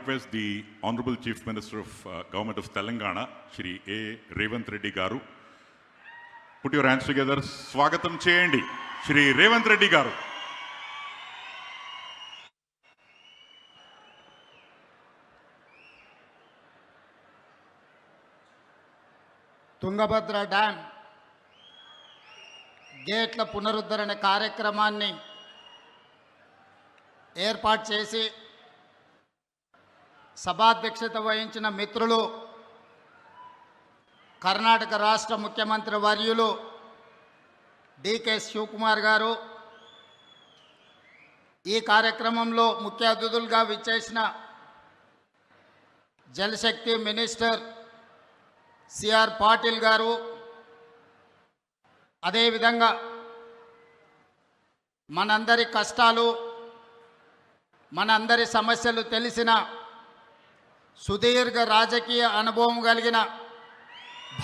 request the Honorable Chief Minister of Government of Telangana, Shri A. Revanth Reddy Garu. Put your hands together. Swagatam cheyandi, Shri Revanth Reddy Garu. Tungabhadra dam గేట్ల పునరుద్ధరణ కార్యక్రమాన్ని ఏర్పాటు చేసి సభాధ్యక్షత వహించిన మిత్రులు కర్ణాటక రాష్ట్ర ముఖ్యమంత్రి వర్యులు డికే శివకుమార్ గారు, ఈ కార్యక్రమంలో ముఖ్య అతిథులుగా విచ్చేసిన జలశక్తి మినిస్టర్ సిఆర్ పాటిల్ గారు, అదేవిధంగా మనందరి కష్టాలు మనందరి సమస్యలు తెలిసిన సుదీర్ఘ రాజకీయ అనుభవం కలిగిన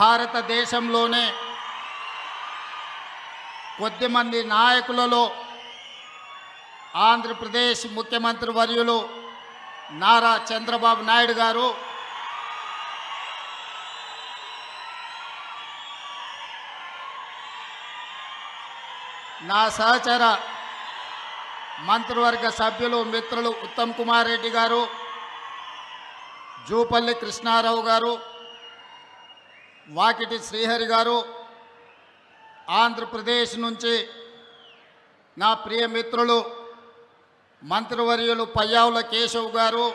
భారతదేశంలోనే కొద్దిమంది నాయకులలో ఆంధ్రప్రదేశ్ ముఖ్యమంత్రి వర్యులు నారా చంద్రబాబు నాయుడు గారు, నా సహచర మంత్రివర్గ సభ్యులు మిత్రులు ఉత్తమ్ కుమార్ రెడ్డి గారు, జూపల్లి కృష్ణారావు గారు, వాకిటి శ్రీహరి గారు, ఆంధ్రప్రదేశ్ నుంచి నా ప్రియ మిత్రులు మంత్రివర్యులు పయ్యావుల కేశవ్ గారు,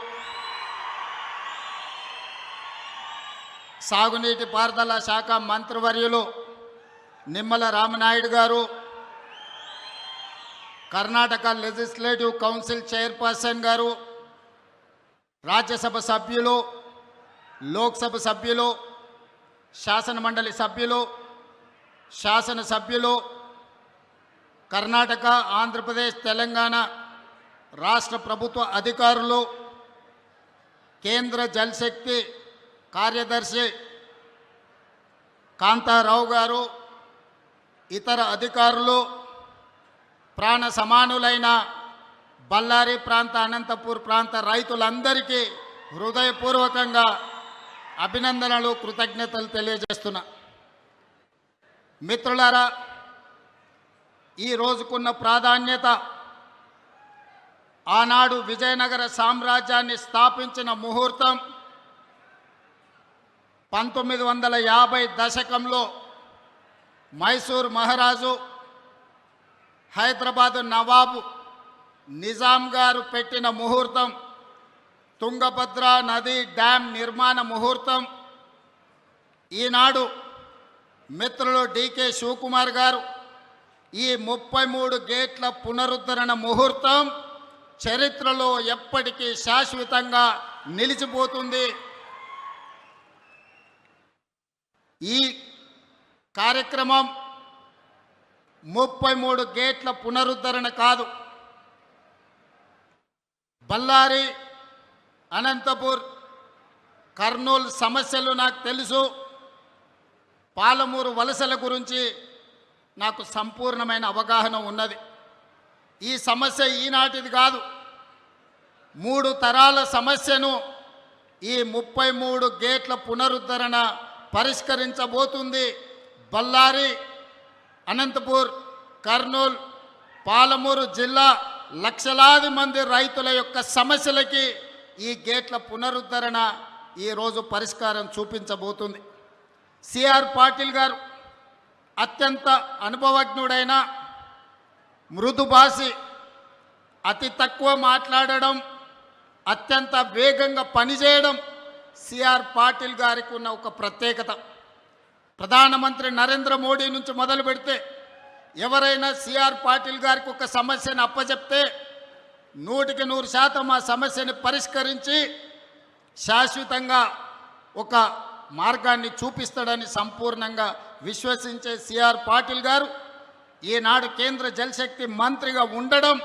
సాగునీటి పారుదల శాఖ మంత్రివర్యులు నిమ్మల రామనాయుడు గారు, కర్ణాటక లెజిస్లేటివ్ కౌన్సిల్ చైర్పర్సన్ గారు, రాజ్యసభ సభ్యులు, లోక్సభ సభ్యులు, శాసనమండలి సభ్యులు, శాసనసభ్యులు, కర్ణాటక, ఆంధ్రప్రదేశ్, తెలంగాణ రాష్ట్ర ప్రభుత్వ అధికారులు, కేంద్ర జలశక్తి కార్యదర్శి కాంతారావు గారు, ఇతర అధికారులు, ప్రాణ సమానులైన బళ్ళారి ప్రాంత, అనంతపూర్ ప్రాంత రైతులందరికీ హృదయపూర్వకంగా అభినందనలు, కృతజ్ఞతలు తెలియజేస్తున్నా. మిత్రులారా, ఈ రోజుకున్న ప్రాధాన్యత ఆనాడు విజయనగర సామ్రాజ్యాన్ని స్థాపించిన ముహూర్తం 1950 దశకంలో మైసూర్ మహారాజు, హైదరాబాద్ నవాబు నిజాం గారు పెట్టిన ముహూర్తం, తుంగభద్ర నది డ్యామ్ నిర్మాణ ముహూర్తం. ఈనాడు మిత్రులు డికే శివకుమార్ గారు ఈ 33 గేట్ల పునరుద్ధరణ ముహూర్తం చరిత్రలో ఎప్పటికీ శాశ్వతంగా నిలిచిపోతుంది. ఈ కార్యక్రమం 33 గేట్ల పునరుద్ధరణ కాదు, బళ్ళారి, అనంతపూర్, కర్నూలు సమస్యలు నాకు తెలుసు, పాలమూరు వలసల గురించి నాకు సంపూర్ణమైన అవగాహన ఉన్నది. ఈ సమస్య ఈనాటిది కాదు, 3 తరాల సమస్యను ఈ 33 గేట్ల పునరుద్ధరణ పరిష్కరించబోతుంది. బళ్ళారి, అనంతపూర్, కర్నూలు, పాలమూరు జిల్లా లక్షలాది మంది రైతుల యొక్క సమస్యలకి ఈ గేట్ల పునరుద్ధరణ ఈరోజు పరిష్కారం చూపించబోతుంది. సిఆర్ పాటిల్ గారు అత్యంత అనుభవజ్ఞుడైన, మృదుభాషి, అతి తక్కువ మాట్లాడడం, అత్యంత వేగంగా పనిచేయడం సిఆర్ పాటిల్ గారికి ఉన్న ఒక ప్రత్యేకత. ప్రధానమంత్రి నరేంద్ర మోడీ నుంచి మొదలు పెడితే ఎవరైనా సిఆర్ పాటిల్ గారికి ఒక సమస్యను అప్పచెప్తే 100% ఆ సమస్యని పరిష్కరించి శాశ్వతంగా ఒక మార్గాన్ని చూపిస్తాడని సంపూర్ణంగా విశ్వసించే సిఆర్ పాటిల్ గారు ఈనాడు కేంద్ర జలశక్తి మంత్రిగా ఉండడం,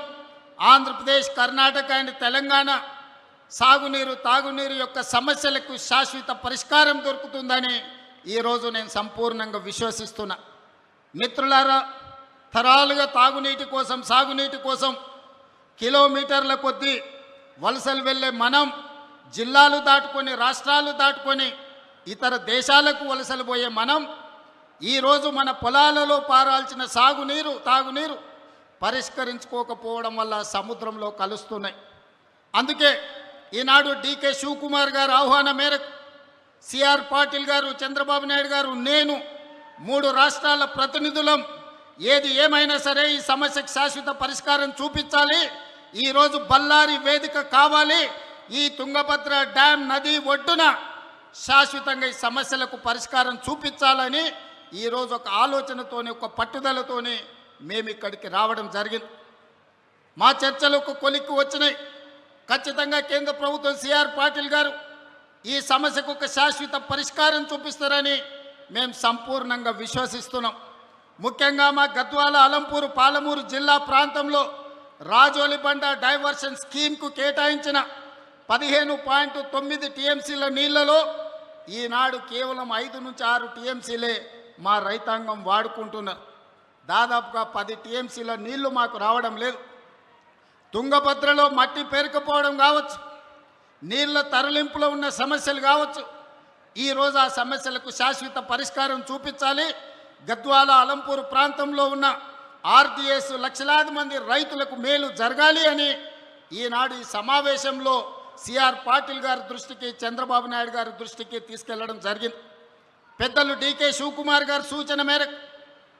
ఆంధ్రప్రదేశ్, కర్ణాటక అండ్ తెలంగాణ సాగునీరు, తాగునీరు యొక్క సమస్యలకు శాశ్వత పరిష్కారం దొరుకుతుందని ఈరోజు నేను సంపూర్ణంగా విశ్వసిస్తున్నా. మిత్రులారా, తరాలుగా తాగునీటి కోసం, సాగునీటి కోసం కిలోమీటర్ల కొద్దీ వలసలు వెళ్ళే మనం జిల్లాలు దాటుకొని రాష్ట్రాలు దాటుకొని ఇతర దేశాలకు వలసలు పోయే మనం ఈరోజు మన పొలాలలో పారాల్సిన సాగునీరు తాగునీరు పరిష్కరించుకోకపోవడం వల్ల సముద్రంలో కలుస్తున్నాయి. అందుకే ఈనాడు డీకే శివకుమార్ గారు ఆహ్వానం మేరకు సిఆర్ పాటిల్ గారు, చంద్రబాబు నాయుడు గారు, నేను 3 రాష్ట్రాల ప్రతినిధులం ఏది ఏమైనా సరే ఈ సమస్యకు శాశ్వత పరిష్కారం చూపించాలి. ఈరోజు బళ్ళారి వేదిక కావాలి. ఈ తుంగభద్ర డ్యామ్ నది ఒడ్డున శాశ్వతంగా ఈ సమస్యలకు పరిష్కారం చూపించాలని ఈరోజు ఒక ఆలోచనతోని ఒక పట్టుదలతోని మేము ఇక్కడికి రావడం జరిగింది. మా చర్చలు ఒక కొలిక్కి వచ్చినాయి. ఖచ్చితంగా కేంద్ర ప్రభుత్వం సిఆర్ పాటిల్ గారు ఈ సమస్యకు ఒక శాశ్వత పరిష్కారం చూపిస్తారని మేము సంపూర్ణంగా విశ్వసిస్తున్నాం. ముఖ్యంగా మా గద్వాల, అలంపూరు, పాలమూరు జిల్లా ప్రాంతంలో రాజోలిబండ డైవర్షన్ స్కీమ్కు కేటాయించిన 15.9 టీఎంసీల నీళ్లలో ఈనాడు కేవలం 5 నుంచి 6 టీఎంసీలే మా రైతాంగం వాడుకుంటున్నారు. దాదాపుగా 10 టీఎంసీల నీళ్లు మాకు రావడం లేదు. తుంగభద్రలో మట్టి పేరుకుపోవడం కావచ్చు, నీళ్ల తరలింపులో ఉన్న సమస్యలు కావచ్చు. ఈరోజు ఆ సమస్యలకు శాశ్వత పరిష్కారం చూపించాలి. గద్వాల, అలంపూరు ప్రాంతంలో ఉన్న ఆర్డీఎస్ లక్షలాది మంది రైతులకు మేలు జరగాలి అని ఈనాడు ఈ సమావేశంలో సిఆర్ పాటిల్ గారి దృష్టికి, చంద్రబాబు నాయుడు గారి దృష్టికి తీసుకెళ్లడం జరిగింది. పెద్దలు డీకే శివకుమార్ గారి సూచన మేరకు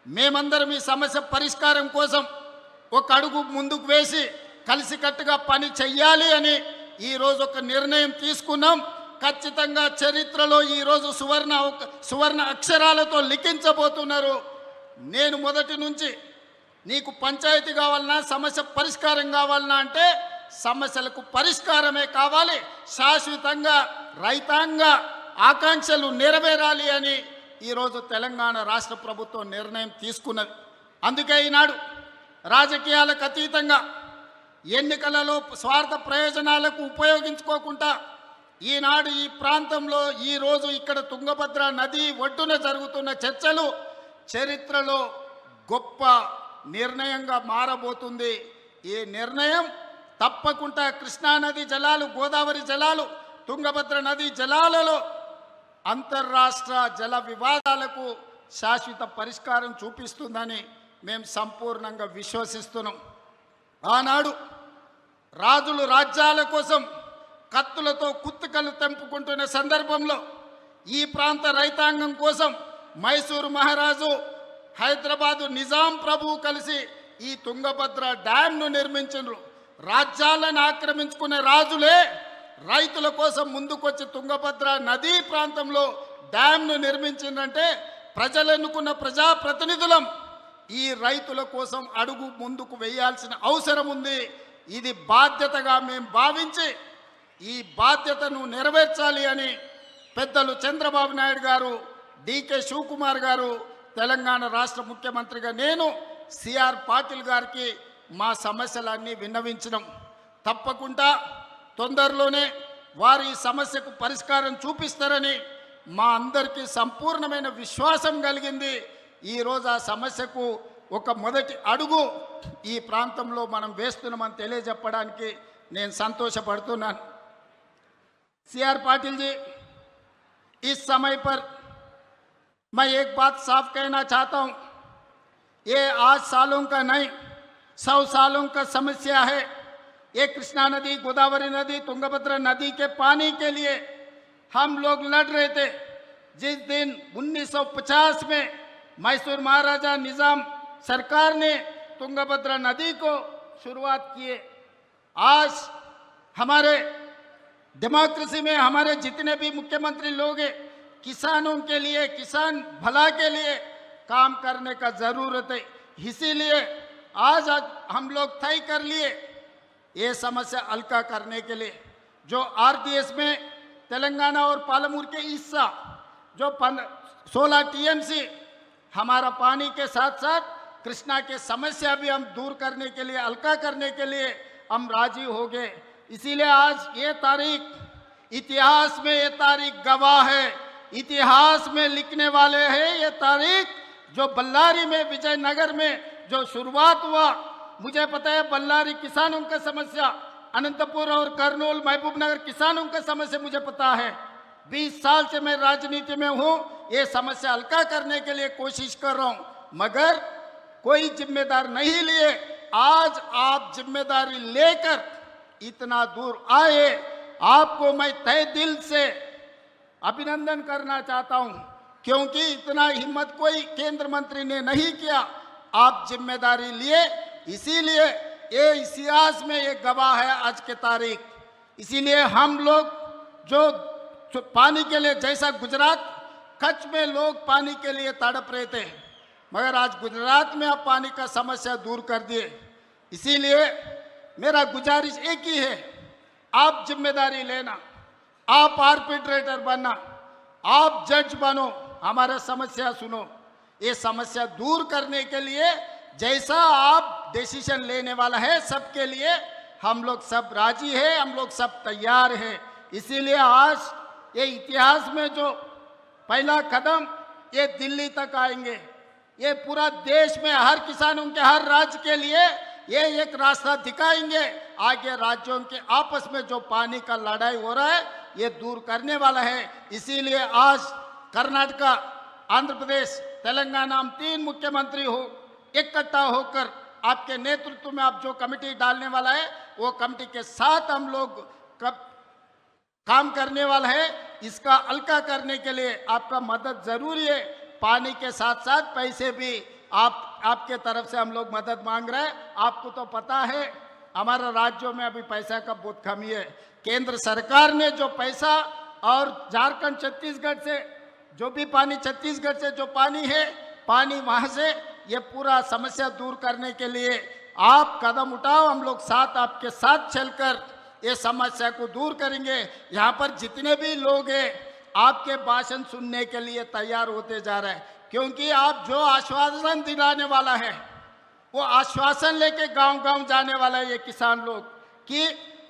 మేమందరం ఈ సమస్య పరిష్కారం కోసం ఒక అడుగు ముందుకు వేసి కలిసికట్టుగా పని చెయ్యాలి అని ఈరోజు ఒక నిర్ణయం తీసుకున్నాం. ఖచ్చితంగా చరిత్రలో ఈరోజు సువర్ణ అక్షరాలతో లిఖించబోతున్నారు. నేను మొదటి నుంచి నీకు పంచాయతీ కావాలన్నా, సమస్య పరిష్కారం కావాలన్నా అంటే సమస్యలకు పరిష్కారమే కావాలి, శాశ్వతంగా రైతాంగ ఆకాంక్షలు నెరవేరాలి అని ఈరోజు తెలంగాణ రాష్ట్ర ప్రభుత్వం నిర్ణయం తీసుకున్నది. అందుకే ఈనాడు రాజకీయాలకు అతీతంగా ఎన్నికలలో స్వార్థ ప్రయోజనాలకు ఉపయోగించుకోకుండా ఈనాడు ఈ ప్రాంతంలో ఈరోజు ఇక్కడ తుంగభద్ర నది ఒడ్డున జరుగుతున్న చర్చలు చరిత్రలో గొప్ప నిర్ణయంగా మారబోతుంది. ఈ నిర్ణయం తప్పకుండా కృష్ణానది జలాలు, గోదావరి జలాలు, తుంగభద్ర నది జలాలలో అంతర్రాష్ట్ర జల వివాదాలకు శాశ్వత పరిష్కారం చూపిస్తుందని మేము సంపూర్ణంగా విశ్వసిస్తున్నాం. ఆనాడు రాజులు రాజ్యాల కోసం కత్తులతో కుత్తుకలు తెంపుకుంటున్న సందర్భంలో ఈ ప్రాంత రైతాంగం కోసం మైసూరు మహారాజు, హైదరాబాదు నిజాం ప్రభువు కలిసి ఈ తుంగభద్ర డ్యాంను నిర్మించారు. రాజ్యాలను ఆక్రమించుకునే రాజులే రైతుల కోసం ముందుకొచ్చి తుంగభద్ర నదీ ప్రాంతంలో డ్యాంను నిర్మించిందంటే ప్రజలు ఎన్నుకున్న ప్రజాప్రతినిధులం ఈ రైతుల కోసం అడుగు ముందుకు వేయాల్సిన అవసరం ఉంది. ఇది బాధ్యతగా మేము భావించి ఈ బాధ్యతను నెరవేర్చాలి అని పెద్దలు చంద్రబాబు నాయుడు గారు, డీకే శివకుమార్ గారు, తెలంగాణ రాష్ట్ర ముఖ్యమంత్రిగా నేను సిఆర్ పాటిల్ గారికి మా సమస్యలన్నీ విన్నవించడం. తప్పకుండా తొందరలోనే వారు ఈ సమస్యకు పరిష్కారం చూపిస్తారని మా అందరికీ సంపూర్ణమైన విశ్వాసం కలిగింది. ఈరోజు ఆ సమస్యకు ఒక మొదటి అడుగు ఈ ప్రాంతంలో మనం వేస్తున్నామని తెలియజెప్పడానికి నేను సంతోషపడుతున్నాను. सीआर पाटिल जी, इस समय पर मैं एक बात साफ कहना चाहता हूँ, ये आज सालों का नहीं 100 सालों का समस्या है। ये कृष्णा नदी, गोदावरी नदी, तुंगभद्रा नदी के पानी के लिए हम लोग लड़ रहे थे। जिस दिन 1950 में मैसूर महाराजा निज़ाम सरकार ने तुंगभद्रा नदी को शुरुआत किए, आज हमारे डेमोक्रेसी में हमारे जितने भी मुख्यमंत्री लोग हैं, किसानों के लिए, किसान भला के लिए काम करने का ज़रूरत है। इसीलिए आज हम लोग तय कर लिए ये समस्या हल्का करने के लिए जो आरडीएस में तेलंगाना और पालमूर के हिस्सा जो 16 टीएमसी हमारा पानी के साथ साथ कृष्णा के समस्या भी हम दूर करने के लिए, हल्का करने के लिए हम राजी हो गए। इसीलिए आज ये तारीख, इतिहास में ये तारीख गवाह है, इतिहास में लिखने वाले हैं ये तारीख। जो बल्लारी में, विजयनगर में जो शुरुआत हुआ, मुझे पता है बल्लारी किसानों का समस्या अनंतपुर और करनूल महबूबनगर किसानों का समस्या मुझे पता है। 20 साल से मैं राजनीति में हूं, ये समस्या हल्का करने के लिए कोशिश कर रहा हूं, मगर कोई जिम्मेदार नहीं लिए। आज आप जिम्मेदारी लेकर इतना दूर आए, आपको मैं तहे दिल से अभिनंदन करना चाहता हूं, क्योंकि इतना हिम्मत कोई केंद्र मंत्री ने नहीं किया। आप जिम्मेदारी लिए, इसीलिए ये इतिहास में ये गवाह है आज के तारीख। इसीलिए हम लोग जो पानी के लिए, जैसा गुजरात कच्छ में लोग पानी के लिए तड़प रहे थे, मगर आज गुजरात में आप पानी का समस्या दूर कर दिए। इसीलिए मेरा गुजारिश एक ही है, आप जिम्मेदारी लेना, आप आर्बिट्रेटर बनना, आप जज बनो, हमारा समस्या सुनो। ये समस्या दूर करने के लिए जैसा आप डिसीजन लेने वाला है, सबके लिए हम लोग सब राजी है, हम लोग सब तैयार हैं। इसीलिए आज ये इतिहास में जो पहला कदम ये दिल्ली तक आएंगे, ये पूरा देश में हर किसानों के हर राज्य के लिए ये एक रास्ता दिखाएंगे। आगे राज्यों के आपस में जो पानी का लड़ाई हो रहा है, ये दूर करने वाला है। इसीलिए आज कर्नाटका, आंध्र प्रदेश, तेलंगाना, हम 3 मुख्यमंत्री हो इकट्ठा होकर आपके नेतृत्व में आप जो कमेटी डालने वाला है, वो कमेटी के साथ हम लोग काम करने वाला है। इसका हल्का करने के लिए आपका मदद जरूरी है। पानी के साथ साथ पैसे भी आपके तरफ से हम लोग मदद मांग रहे हैं। आपको तो पता है हमारा राज्यों में अभी पैसा का बहुत कमी है। केंद्र सरकार ने जो पैसा और झारखंड, छत्तीसगढ़ से जो भी पानी, छत्तीसगढ़ से जो पानी है, पानी वहाँ से ये पूरा समस्या दूर करने के लिए आप कदम उठाओ। हम लोग साथ आपके साथ चलकर ये समस्या को दूर करेंगे। यहाँ पर जितने भी लोग हैं आपके भाषण सुनने के लिए तैयार होते जा रहे हैं, क्योंकि आप जो आश्वासन दिलाने वाला है वो आश्वासन लेके गांव-गांव जाने वाला है। ये किसान लोग कि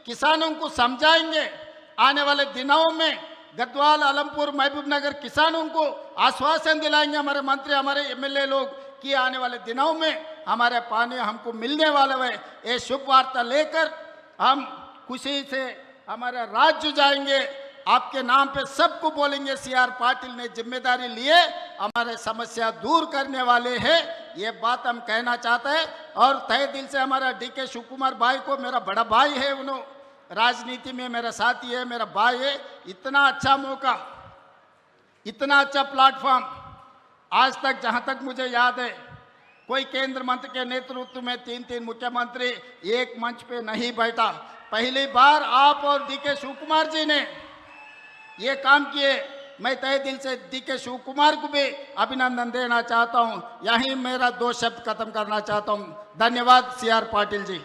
किसानों को समझाएंगे, आने वाले दिनों में गद्वाल, आलमपुर, महबूबनगर किसानों को आश्वासन दिलाएंगे हमारे मंत्री, हमारे एमएलए लोग कि आने वाले दिनों में हमारे पानी हमको मिलने वाला है। ये शुभ वार्ता लेकर हम खुशी से हमारे राज्य जाएंगे, आपके नाम पे सबको बोलेंगे CR पाटिल ने जिम्मेदारी लिए, हमारे समस्या दूर करने वाले हैं। ये बात हम कहना चाहते हैं और तहे दिल से हमारा DK शिव कुमार भाई को, मेरा बड़ा भाई है, उन्होंने राजनीति में मेरा साथी है, मेरा भाई है। इतना अच्छा मौका, इतना अच्छा प्लेटफॉर्म आज तक जहां तक मुझे याद है कोई केंद्र मंत्री के नेतृत्व में 3 मुख्यमंत्री एक मंच पे नहीं बैठा। पहली बार आप और DK शिव कुमार जी ने ये काम किए। मैं तहे दिल से DK शिव कुमार को भी अभिनंदन देना चाहता हूं। यहीं मेरा 2 शब्द खत्म करना चाहता हूं। धन्यवाद CR पाटिल जी।